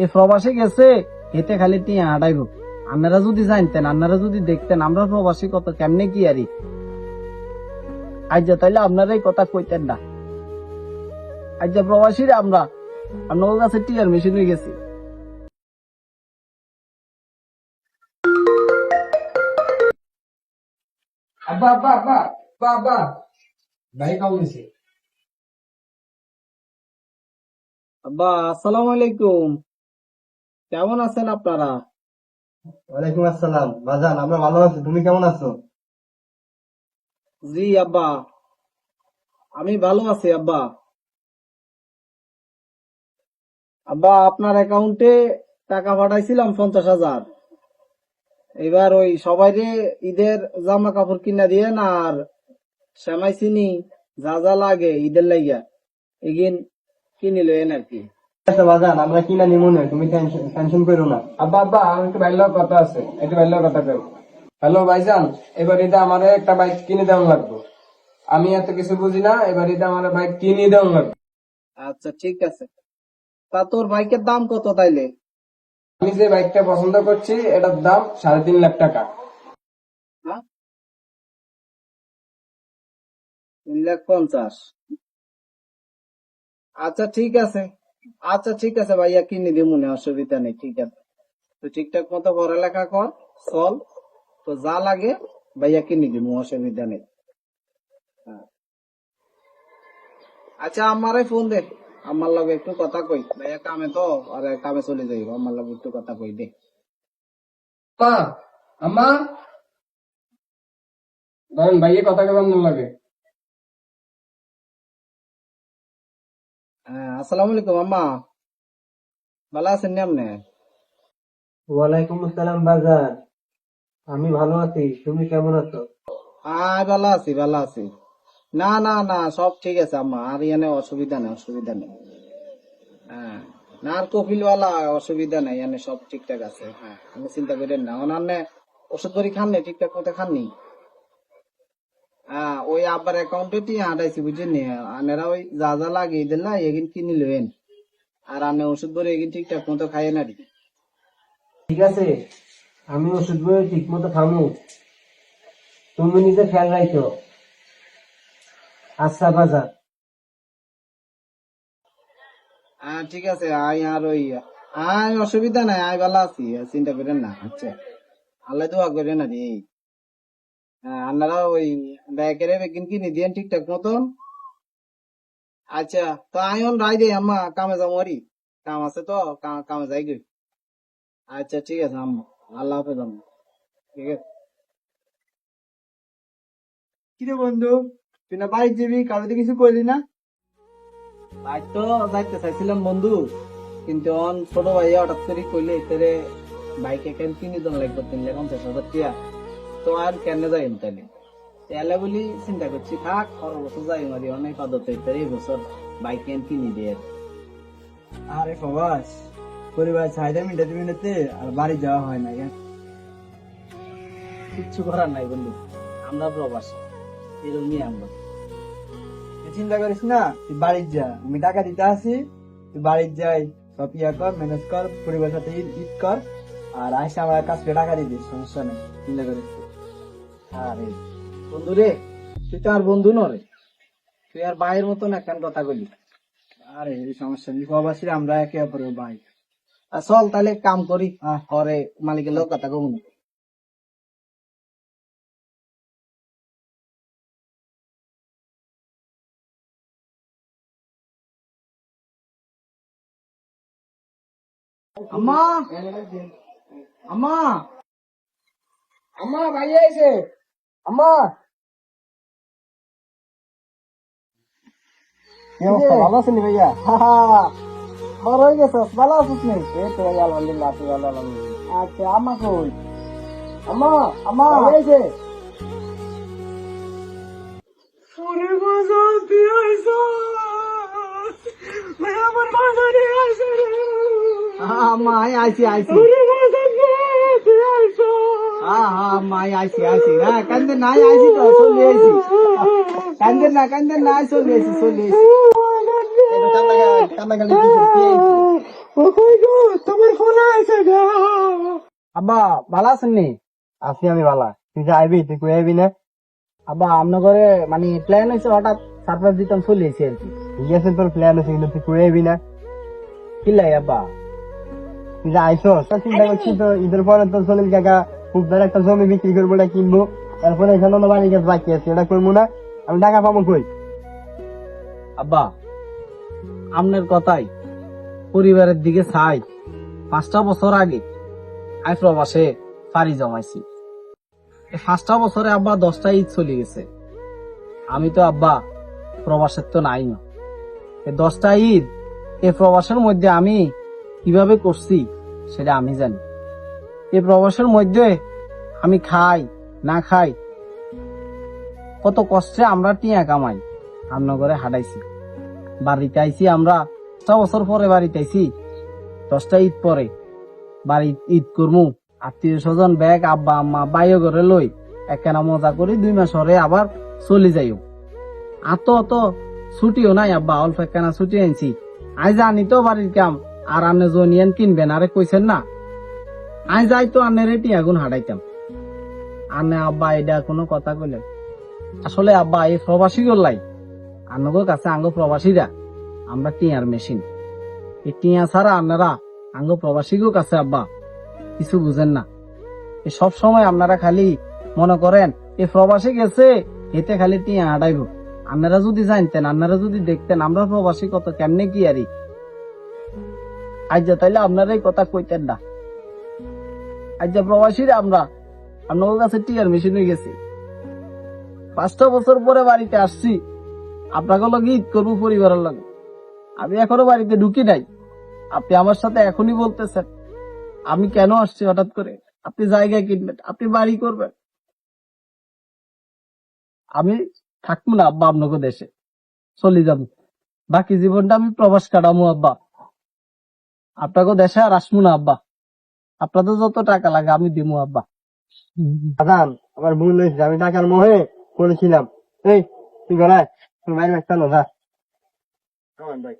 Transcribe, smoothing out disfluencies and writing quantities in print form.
এ প্রবাসী গেছে এতে খালি টিয়া হাঁটাইব। আপনারা যদি জানতেন, আপনারা যদি দেখতেন আমরা প্রবাসী কত কেমনে কি আরি আজ তাইলে আপনারা এই কথা কইতেন না। আজ প্রবাসীরা আমরা আপনার কাছে টিয়ার মেশিন হয়ে গেছি। আব্বা আব্বা আব্বা আব্বা আব্বা ভাই কেমন আছে? আব্বা আসসালামু আলাইকুম, কেমন আছেন আপনারা? ওয়ালাইকুম আসসালাম। বাজান আমরা ভালো আছি, তুমি কেমন আছো? জি আব্বা, আমি ভালো আছি আব্বা। আব্বা আপনার অ্যাকাউন্টে টাকা পাঠাইছিলাম 50,000। এবার ওই সবাইরে ঈদের জামা কাপড় কিনা দিয়েন আর সেমাই চিনি যা যা লাগে ঈদের লাগিয়া এগিন কিনে লইন আর কি। ঠিক আছে বাজান, আমরা কিনা নিমু না, তুমি টেনশন করো না। আব্বা আব্বা আমার একটু বাইরের কথা আছে, একটু বাইরের কথা কই। হ্যালো ভাইজান, এবার এটা আমার একটা বাইক কিনে দেওয়া লাগবে। আমি এত কিছু বুঝি না, এবার এটা আমার বাইক কিনে দেওয়া লাগবে। আচ্ছা ঠিক আছে, তা তোর বাইকের দাম কত তাইলে? আমি যে বাইকটা পছন্দ করছি এটার দাম 3.5 লাখ টাকা। হ্যাঁ, 3,50,000। আচ্ছা ঠিক আছে, আচ্ছা ঠিক আছে ভাইয়া কিনে দিব মনে, অসুবিধা নেই। ঠিক আছে, তো ঠিকঠাক মতো পড়ালেখা কর, চল, তো যা লাগে ভাইয়া কিনে দিব, অসুবিধা নেই। হ্যাঁ। আচ্ছা আমারে ফোন দে, আমার লগে একটু কথা কই, ভাইয়া কামে তো আর কামে চলে যাইব, আমার লগে একটু কথা কই দে। মা, আম্মা, ধরেন ভাইয়ে কথা কেমন লাগে? হ্যাঁ আসসালামু আলাইকুম আম্মা, ভালো আছেন নি আপনি? ওয়ালাইকুম আসসালাম বাজার, আমি ভালো আছি, তুমি কেমন আছো? হ্যাঁ ভালো আছি ভালো আছি। না না না সব ঠিক আছে আম্মা, আর এখানে অসুবিধা নেই, অসুবিধা নেই। হ্যাঁ, না আর কপিলওয়ালা অসুবিধা নাই, এখানে সব ঠিকঠাক আছে। হ্যাঁ আপনি চিন্তা করেন না, অন্যান্য ওষুধ করে খাননি ঠিকঠাক মতো খাননি? হ্যাঁ ওই আব্বার অ্যাকাউন্টে টিয়া হাঁটাইছি বুঝছেন নি, আনেরা ওই যা যা লাগে এদের না এগিন কিনে লইন, আর আপনি ওষুধ করে এগিন ঠিকঠাক মতো খাইয়ে না। ঠিক আছে, আমি ওষুধ বই ঠিক মতো খামু, তুমি নিজে খেয়াল রাখো। আচ্ছা বাজার। হ্যাঁ ঠিক আছে, আয় আর ওই আয় অসুবিধা নাই, আয় ভালো আছি, চিন্তা করেন না। আচ্ছা আল্লাহ দোয়া করেন না রে। হ্যাঁ আপনারা ওই ব্যাগের বেগিন কিনে দিয়েন ঠিকঠাক মতন। আচ্ছা তো আয়ন রাই দে আম্মা, কামে যাবো আরি, কাম আছে তো কামে যাই গে। আচ্ছা ঠিক আছে আম্মা, আল্লাহ হাফেজ আম্মা। ঠিক আছে। কিরে বন্ধু, তুই না বাড়ি যাবি, কারোর কিছু কইলি না? বাড়ি তো যাইতে চাইছিলাম বন্ধু, কিন্তু অন ছোট ভাই হঠাৎ করে কইলে এতে বাইকে কেন কিনে দেন লাগবে 3,50,000 টিয়া, তো আর কেন যাই তাইলে তাহলে বলি চিন্তা করছি থাক আর বছর যাই মারি অনেক পদ্ধতি এই বছর বাইক কেন কিনে দিয়ে। আরে প্রবাস, পরিবার চাহিদা মিটাতে মিটাতে আর বাড়ি যাওয়া হয় না। কিচ্ছু করার নাই বন্ধু, আমরা প্রবাস এরকমই আমরা। তুই চিন্তা করিস না, তুই বাড়ির যা, আমি টাকা দিতে আসি, তুই বাড়ির যাই, সব ইয়া কর, ম্যানেজ কর, পরিবারের সাথে ঈদ কর, আর আসে আমার কাছ থেকে টাকা দিয়ে দিস, সমস্যা নেই, চিন্তা করিস না। আরে বন্ধু রে, তুই তো আর বন্ধু নরে, তুই আর ভাইয়ের মতন একখান কথা কইলি। আরে এই সমস্যা নেই, প্রবাসীরা আমরা একে অপরের ভাই। আর চল তাহলে কাম করি, পরে মালিকের লোক কথা কম। আম্মা, আম্মা, আম্মা ভাই আইছে, আম্মা। কি অবস্থা, ভালো আছেন ভাইয়া? বড় হয়ে গেছ, ভালো আছিস নি? এই তো ভাই আলহামদুলিল্লাহ, আছি ভালো আলহামদুলিল্লাহ। আচ্ছা আম্মা কই? আম্মা, আম্মা ভাই আইছে। আম্মা আইছি আইছি, হ্যাঁ হ্যাঁ আম্মা আইছি আইছি, হ্যাঁ কান্দে নাই আইছি তো চলে আইছি, কান্দে না চলে আইছি চলে আইছি। কান্না কান্না গালি দিছে, কি আইছে? তোমার ফোন আছে গো। আব্বা ভালো আছেন নি? আছি আমি বালা, তুই যে আইবি, তুই কই আইবি না? আব্বা আপনার ঘরে মানে প্ল্যান হয়েছে হঠাৎ সারপ্রাইজ দিতাম চলে এসেছি আর কি। ঠিক আছে, তোর প্ল্যান আছে, কিন্তু তুই কই আইবি না? কি লাই আব্বা? তুই যে আইসস, চিন্তা করছি তো ঈদের পরে তোর সলিল কাকা খুব বড় একটা জমি বিক্রি করবো, ওটা কিনবো, তারপরে এখানে আমার বাড়ি গাছ বাকি আছে, এটা করবো না, আমি টাকা পাবো কই? আব্বা আপনার কথাই পরিবারের দিকে চাই। 5টা বছর আগে আই প্রবাসে পাড়ি জমাইছি। এই 5টা বছরে আব্বা 10টা ঈদ চলে গেছে। আমি তো আব্বা প্রবাসের তো নাই না। এই 10টা ঈদ এই প্রবাসের মধ্যে আমি কিভাবে করছি সেটা আমি জানি। এই প্রবাসের মধ্যে আমি খাই না খাই, কত কষ্টে আমরা টিয়া কামাই আপনার ঘরে হাঁটাইছি। বাড়িতে আইছি আমরা 10টা বছর পরে বাড়িতে আইছি, 10টা ঈদ পরে বাড়ি ঈদ করমু, আত্মীয় স্বজন ব্যাগ আব্বা আম্মা বাইও ঘরে লই একখানা মজা করি, 2 মাস পরে আবার চলে যাইও। আত অত ছুটিও নাই আব্বা, অল্প একখানা ছুটি আনছি। আই জানি তো বাড়ির কাম, আর আনে জনিয়ান কিনবেন আরে কইছেন না, আই যাই তো আনের এটি আগুন হাঁটাইতাম। আনে আব্বা এটা কোনো কথা কইলেন? আসলে আব্বা এই প্রবাসী গল্লাই আনগো কাছে আঙ্গ প্রবাসীরা আমরা টিয়ার মেশিন। এই টিয়া ছাড়া আপনারা আঙ্গ প্রবাসীগো কাছে আব্বা কিছু বুঝেন না। এই সব সময় আপনারা খালি মনে করেন এই প্রবাসী গেছে এতে খালি টিয়া হাঁটাইব। আপনারা যদি জানতেন, আপনারা যদি দেখতেন আমরা প্রবাসী কত কেমনে কি আরি আজ তাইলে আপনারা এই কথা কইতেন না। আজ প্রবাসীরা আমরা আপনার কাছে টিয়ার মেশিন হয়ে গেছি। 5টা বছর পরে বাড়িতে আসছি, আপনাকে লগে ঈদ করবো পরিবারের লগে। আমি এখনো বাড়িতে ঢুকি নাই, আপনি আমার সাথে এখনই বলতেছেন আমি কেন আসছি হঠাৎ করে? আপনি জায়গা কিনবেন, আপনি বাড়ি করবেন, আমি থাকবো না আব্বা আপনাকে দেশে, চলে যাবো। বাকি জীবনটা আমি প্রবাস কাটামো আব্বা, আপনাকে দেশে আর আসবো না আব্বা। আপনাদের যত টাকা লাগে আমি দিবো আব্বা। আদান, আমার ভুল হয়েছে, আমি টাকার মোহে করেছিলাম। এই তুই গলায়, তুই বাইরে একটা যা। ভাই